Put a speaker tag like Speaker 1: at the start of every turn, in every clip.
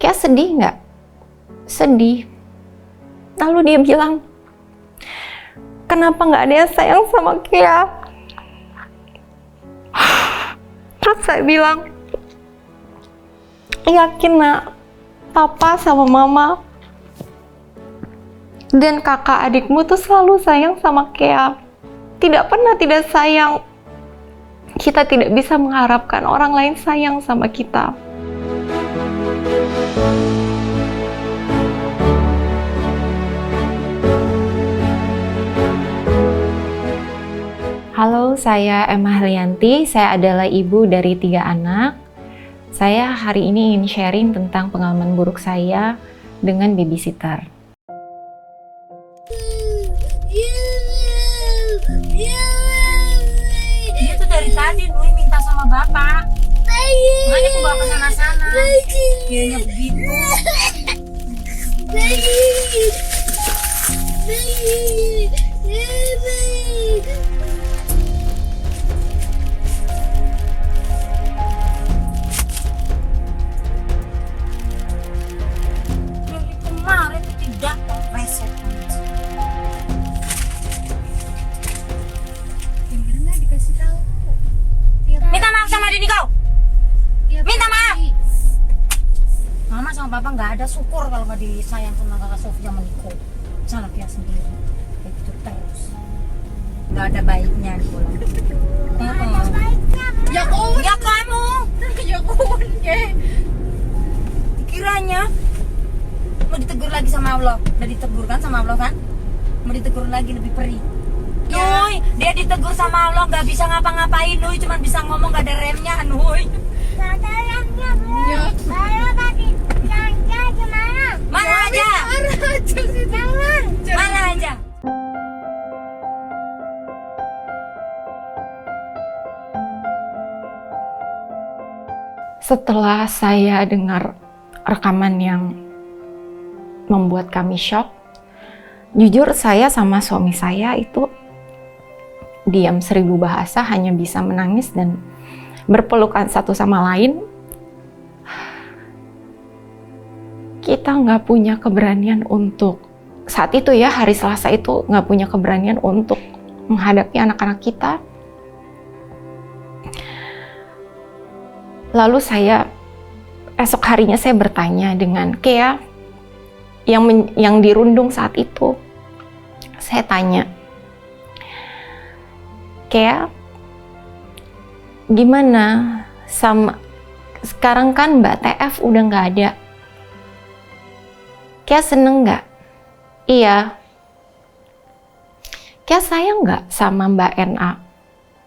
Speaker 1: Kayak sedih nggak? Sedih. Lalu dia bilang, kenapa nggak ada yang sayang sama Kea? Terus saya bilang, yakin nak, papa sama mama dan kakak adikmu tuh selalu sayang sama Kea. Tidak pernah tidak sayang. Kita tidak bisa mengharapkan orang lain sayang sama kita. Halo, saya Emma Helianti. Saya adalah ibu dari 3 anak. Saya hari ini ingin sharing tentang pengalaman buruk saya dengan babysitter.
Speaker 2: Dia tuh dari tadi Nui minta sama bapak, makanya aku bawa ke sana-sana. Kayaknya begitu. Dari kemarin tidak reset.
Speaker 3: Dikasih tahu.
Speaker 2: Minta maaf sama Dini kau. Minta maaf. Mama sama papa nggak ada syukur kalau nggak disayang sama kakak Sofia menikah. Salah dia sendiri. Begitu terus. Nggak ada baiknya di pulang.
Speaker 3: Ya kun.
Speaker 2: Ya kamu.
Speaker 3: Ya kun ke.
Speaker 2: Kiranya mau ditegur lagi sama Allah. Udah ditegur kan sama Allah kan? Mau ditegur lagi lebih perih. Nuy, dia ditegur sama Allah nggak bisa ngapa-ngapain, Nuy, cuma bisa ngomong nggak ada remnya, Nuy.
Speaker 3: Gak ada remnya, Bu. Ya. Saya tadi belanja gimana?
Speaker 2: Mana aja?
Speaker 3: Jangan.
Speaker 2: Mana aja?
Speaker 1: Setelah saya dengar rekaman yang membuat kami shock, jujur saya sama suami saya itu diam 1000 bahasa, hanya bisa menangis dan berpelukan satu sama lain. Kita nggak punya keberanian untuk, saat itu ya, hari Selasa itu nggak punya keberanian untuk menghadapi anak-anak kita. Lalu esok harinya saya bertanya dengan Kea yang dirundung saat itu. Saya tanya, Kea, gimana sama sekarang kan Mbak TF udah nggak ada. Kea seneng nggak? Iya. Kea sayang nggak sama Mbak NA?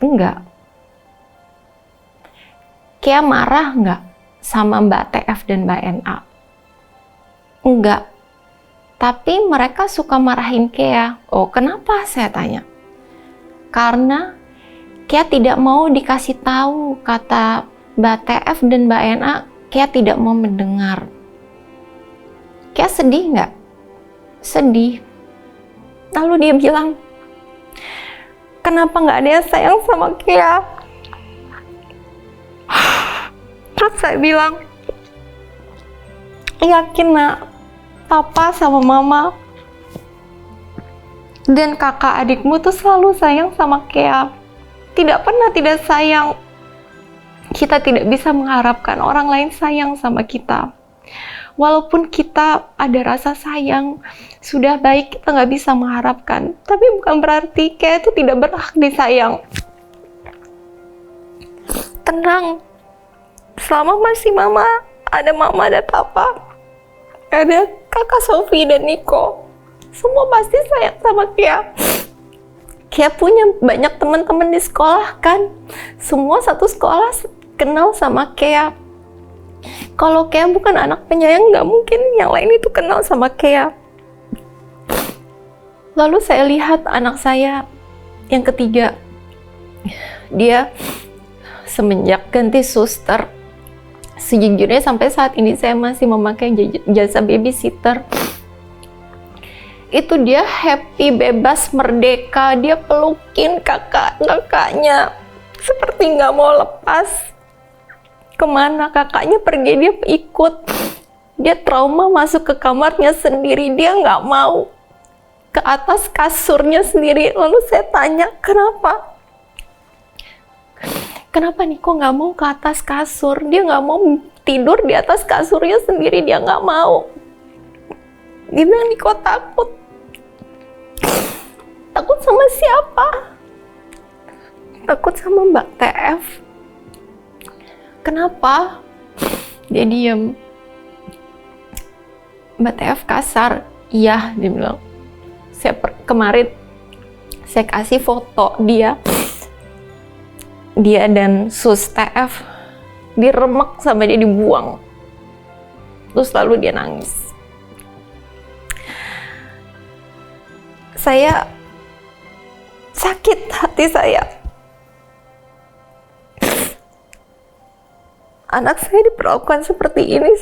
Speaker 1: Enggak. Kea marah nggak sama Mbak TF dan Mbak NA? Enggak. Tapi mereka suka marahin Kea. Oh, kenapa? Saya tanya. Karena Kea tidak mau dikasih tahu, kata Mbak TF dan Mbak NA. Kea tidak mau mendengar. Kea sedih nggak? Sedih. Lalu dia bilang, kenapa nggak ada yang sayang sama Kea? Terus saya bilang, yakin nak, papa sama mama dan kakak adikmu tuh selalu sayang sama Kea. Tidak pernah tidak sayang. Kita tidak bisa mengharapkan orang lain sayang sama kita. Walaupun kita ada rasa sayang, sudah baik, kita nggak bisa mengharapkan. Tapi bukan berarti Kea itu tidak berhak disayang. Tenang, selama masih mama, ada papa, ada kakak Sofi dan Niko, semua pasti sayang sama Kea. Kea punya banyak teman-teman di sekolah kan, semua satu sekolah kenal sama Kea. Kalau Kea bukan anak penyayang, nggak mungkin yang lain itu kenal sama Kea. Lalu saya lihat anak saya yang ketiga, dia semenjak ganti suster, sejujurnya sampai saat ini saya masih memakai jasa babysitter. Itu dia happy, bebas, merdeka. Dia pelukin kakaknya seperti nggak mau lepas. Kemana kakaknya pergi dia ikut. Dia trauma masuk ke kamarnya sendiri, dia nggak mau ke atas kasurnya sendiri. Lalu saya tanya, kenapa? Kenapa Niko nggak mau ke atas kasur? Dia nggak mau tidur di atas kasurnya sendiri, dia nggak mau. Dia bilang, Niko takut. Takut sama siapa? Takut sama Mbak TF. Kenapa? Dia diem. Mbak TF kasar. Iya, dia bilang. Kemarin saya kasih foto dia dan sus TF diremek sampai dia dibuang. Terus lalu dia nangis. Saya sakit hati saya. Anak saya diperlakukan seperti ini,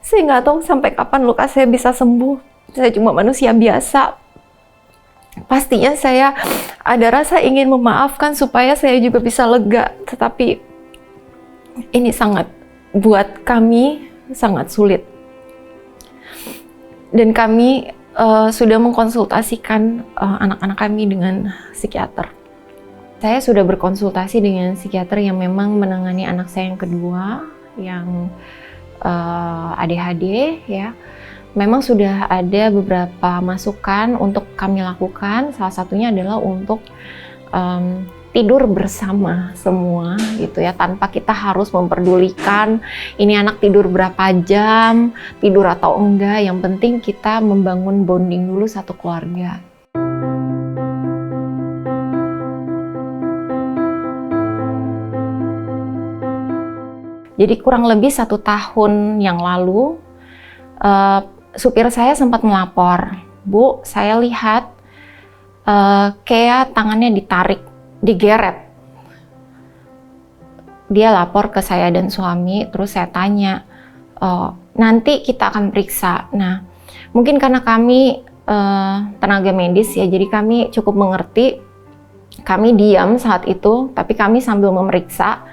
Speaker 1: saya nggak tahu sampai kapan luka saya bisa sembuh. Saya cuma manusia biasa. Pastinya saya ada rasa ingin memaafkan supaya saya juga bisa lega, tetapi ini sangat, buat kami sangat sulit. Dan kami sudah mengkonsultasikan anak-anak kami dengan psikiater. Saya sudah berkonsultasi dengan psikiater yang memang menangani anak saya yang kedua, yang ADHD ya. Memang sudah ada beberapa masukan untuk kami lakukan. Salah satunya adalah untuk tidur bersama semua gitu ya, tanpa kita harus memperdulikan ini anak tidur berapa jam, tidur atau enggak. Yang penting kita membangun bonding dulu satu keluarga. Jadi kurang lebih 1 tahun yang lalu, supir saya sempat melapor, Bu, saya lihat kayak tangannya ditarik, digeret. Dia lapor ke saya dan suami, terus saya tanya, nanti kita akan periksa. Nah, mungkin karena kami tenaga medis ya, jadi kami cukup mengerti. Kami diam saat itu, tapi kami sambil memeriksa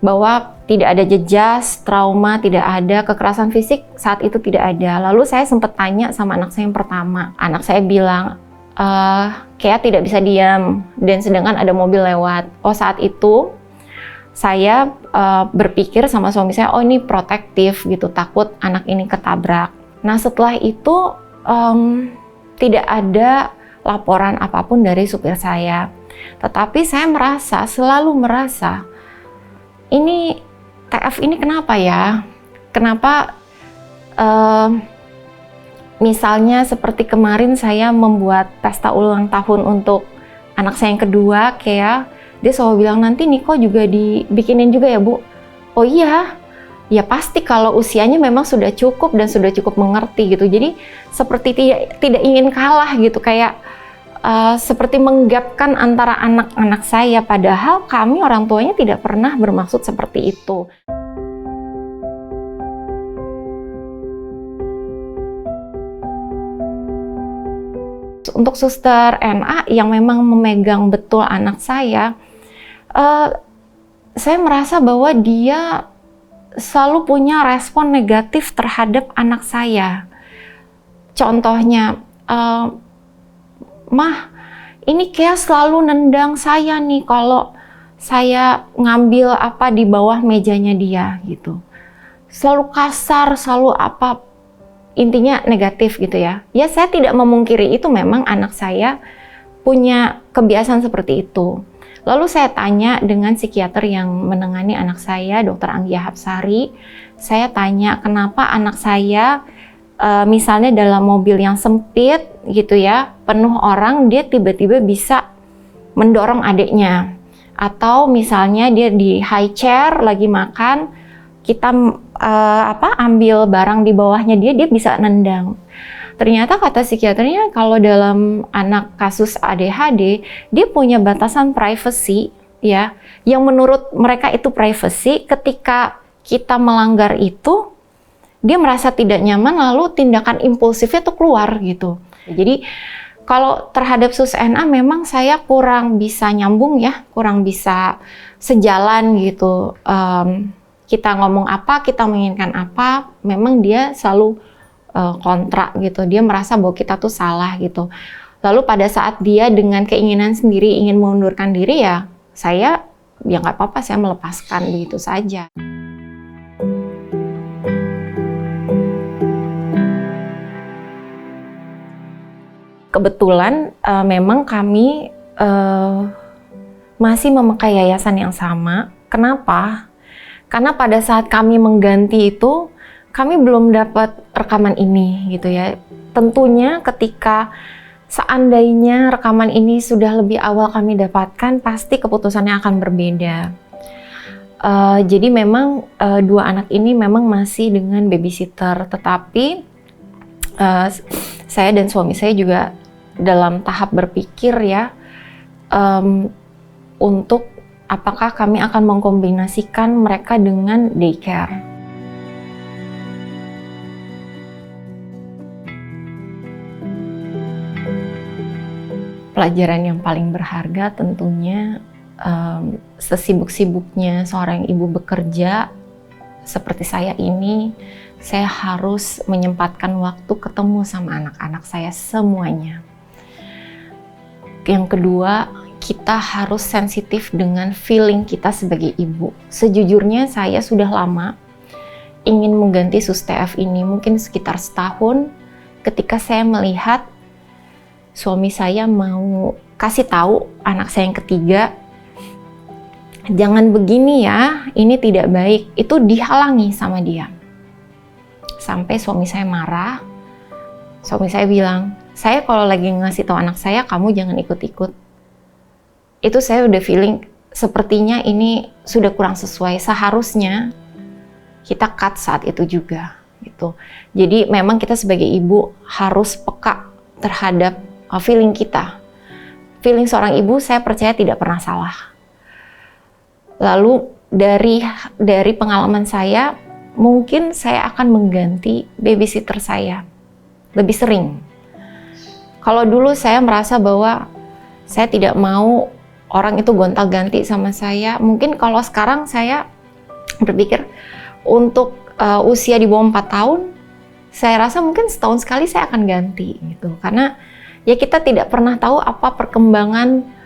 Speaker 1: bahwa tidak ada jejas, trauma, tidak ada kekerasan fisik saat itu, tidak ada. Lalu saya sempat tanya sama anak saya yang pertama. Anak saya bilang, kayak tidak bisa diam, dan sedangkan ada mobil lewat. Oh, saat itu saya berpikir sama suami saya, oh ini protektif gitu, takut anak ini ketabrak. Nah setelah itu tidak ada laporan apapun dari supir saya. Tetapi saya selalu merasa, ini TF ini kenapa ya? Kenapa misalnya seperti kemarin saya membuat pesta ulang tahun untuk anak saya yang kedua, kayak dia selalu bilang, nanti Niko juga dibikinin juga ya Bu? Oh iya, ya pasti kalau usianya memang sudah cukup dan sudah cukup mengerti gitu. Jadi seperti tidak ingin kalah gitu, kayak seperti menggapkan antara anak-anak saya, padahal kami orang tuanya tidak pernah bermaksud seperti itu. Untuk suster NA yang memang memegang betul anak saya merasa bahwa dia selalu punya respon negatif terhadap anak saya. Contohnya, Mah, ini kayak selalu nendang saya nih kalau saya ngambil apa di bawah mejanya dia gitu. Selalu kasar, selalu apa, intinya negatif gitu ya. Ya saya tidak memungkiri itu, memang anak saya punya kebiasaan seperti itu. Lalu saya tanya dengan psikiater yang menangani anak saya, Dr. Anggia Hapsari. Saya tanya kenapa anak saya misalnya dalam mobil yang sempit gitu ya, penuh orang, dia tiba-tiba bisa mendorong adiknya. Atau misalnya dia di high chair lagi makan, kita ambil barang di bawahnya dia bisa nendang. Ternyata kata psikiaternya, kalau dalam anak kasus ADHD, dia punya batasan privacy ya, yang menurut mereka itu privacy. Ketika kita melanggar itu, dia merasa tidak nyaman, lalu tindakan impulsifnya tuh keluar gitu. Jadi kalau terhadap sus NA memang saya kurang bisa nyambung ya, kurang bisa sejalan gitu. kita ngomong apa, kita menginginkan apa, memang dia selalu kontra gitu. Dia merasa bahwa kita tuh salah gitu. Lalu pada saat dia dengan keinginan sendiri ingin mengundurkan diri, ya saya ya nggak apa-apa, saya melepaskan begitu saja. Kebetulan memang kami masih memakai yayasan yang sama. Kenapa? Karena pada saat kami mengganti itu, kami belum dapat rekaman ini gitu ya. Tentunya ketika seandainya rekaman ini sudah lebih awal kami dapatkan, pasti keputusannya akan berbeda. Jadi memang dua anak ini memang masih dengan babysitter, tetapi saya dan suami saya juga dalam tahap berpikir ya, untuk apakah kami akan mengkombinasikan mereka dengan daycare. Pelajaran yang paling berharga tentunya sesibuk-sibuknya seorang ibu bekerja seperti saya ini, saya harus menyempatkan waktu ketemu sama anak-anak saya semuanya. Yang kedua, kita harus sensitif dengan feeling kita sebagai ibu. Sejujurnya saya sudah lama ingin mengganti Sus-TF ini, mungkin sekitar setahun, ketika saya melihat suami saya mau kasih tahu anak saya yang ketiga, jangan begini ya, ini tidak baik. Itu dihalangi sama dia. Sampai suami saya marah. Suami saya bilang, saya kalau lagi ngasih tahu anak saya, kamu jangan ikut-ikut. Itu saya udah feeling sepertinya ini sudah kurang sesuai. Seharusnya kita cut saat itu juga gitu. Jadi memang kita sebagai ibu harus peka terhadap feeling kita. Feeling seorang ibu saya percaya tidak pernah salah. Lalu dari pengalaman saya, mungkin saya akan mengganti babysitter saya lebih sering. Kalau dulu saya merasa bahwa saya tidak mau orang itu gonta-ganti sama saya. Mungkin kalau sekarang saya berpikir untuk usia di bawah 4 tahun, saya rasa mungkin setahun sekali saya akan ganti gitu. Karena ya kita tidak pernah tahu apa perkembangan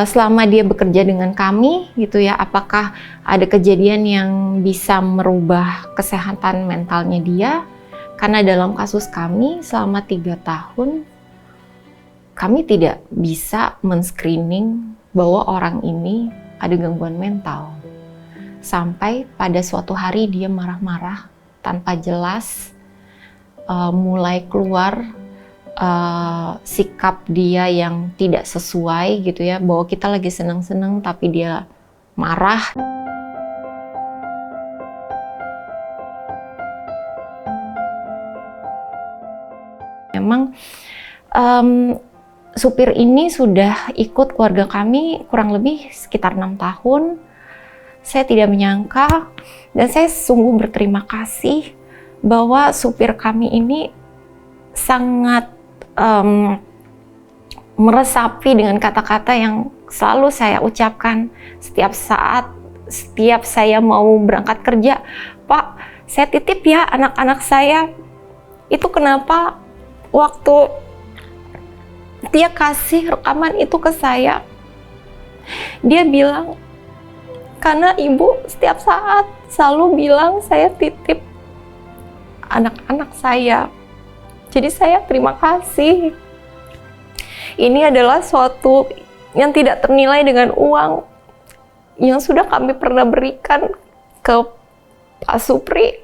Speaker 1: selama dia bekerja dengan kami gitu ya. Apakah ada kejadian yang bisa merubah kesehatan mentalnya dia. Karena dalam kasus kami selama 3 tahun, kami tidak bisa men-screening bahwa orang ini ada gangguan mental. Sampai pada suatu hari dia marah-marah tanpa jelas, mulai keluar sikap dia yang tidak sesuai gitu ya, bahwa kita lagi senang-senang tapi dia marah. Memang supir ini sudah ikut keluarga kami kurang lebih sekitar 6 tahun. Saya tidak menyangka dan saya sungguh berterima kasih bahwa supir kami ini sangat meresapi dengan kata-kata yang selalu saya ucapkan setiap saat, setiap saya mau berangkat kerja. Pak, saya titip ya anak-anak saya. Itu kenapa waktu dia kasih rekaman itu ke saya, dia bilang, karena ibu setiap saat selalu bilang saya titip anak-anak saya. Jadi saya terima kasih. Ini adalah suatu yang tidak ternilai dengan uang yang sudah kami pernah berikan ke Pak Supri.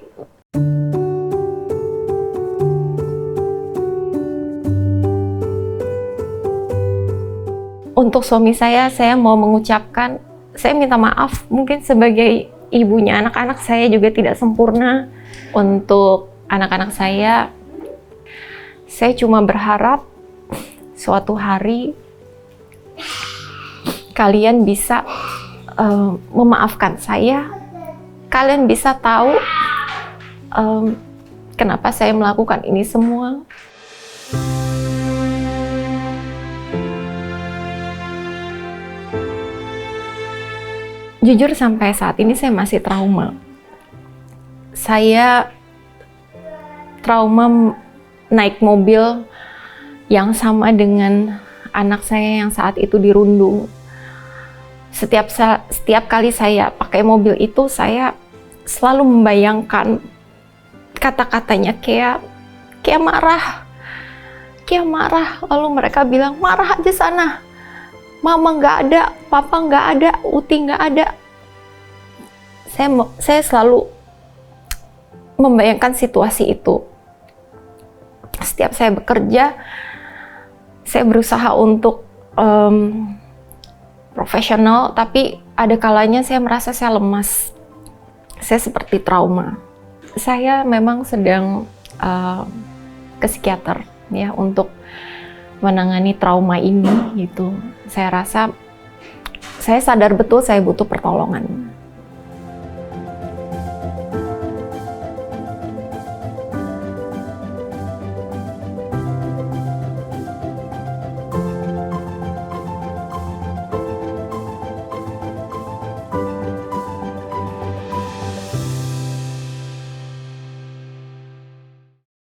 Speaker 1: Untuk suami saya mau mengucapkan, saya minta maaf mungkin sebagai ibunya anak-anak saya juga tidak sempurna. Untuk anak-anak saya cuma berharap suatu hari kalian bisa memaafkan saya. Kalian bisa tahu kenapa saya melakukan ini semua. Jujur sampai saat ini saya masih trauma. Saya trauma naik mobil yang sama dengan anak saya yang saat itu dirundung. Setiap kali saya pakai mobil itu, saya selalu membayangkan kata-katanya kayak marah. Kayak marah. Lalu mereka bilang, marah aja sana. Mama nggak ada, papa nggak ada, Uti nggak ada. Saya selalu membayangkan situasi itu. Setiap saya bekerja, saya berusaha untuk profesional, tapi ada kalanya saya merasa saya lemas. Saya seperti trauma. Saya memang sedang ke psikiater ya untuk menangani trauma ini gitu. Saya rasa saya sadar betul saya butuh pertolongan.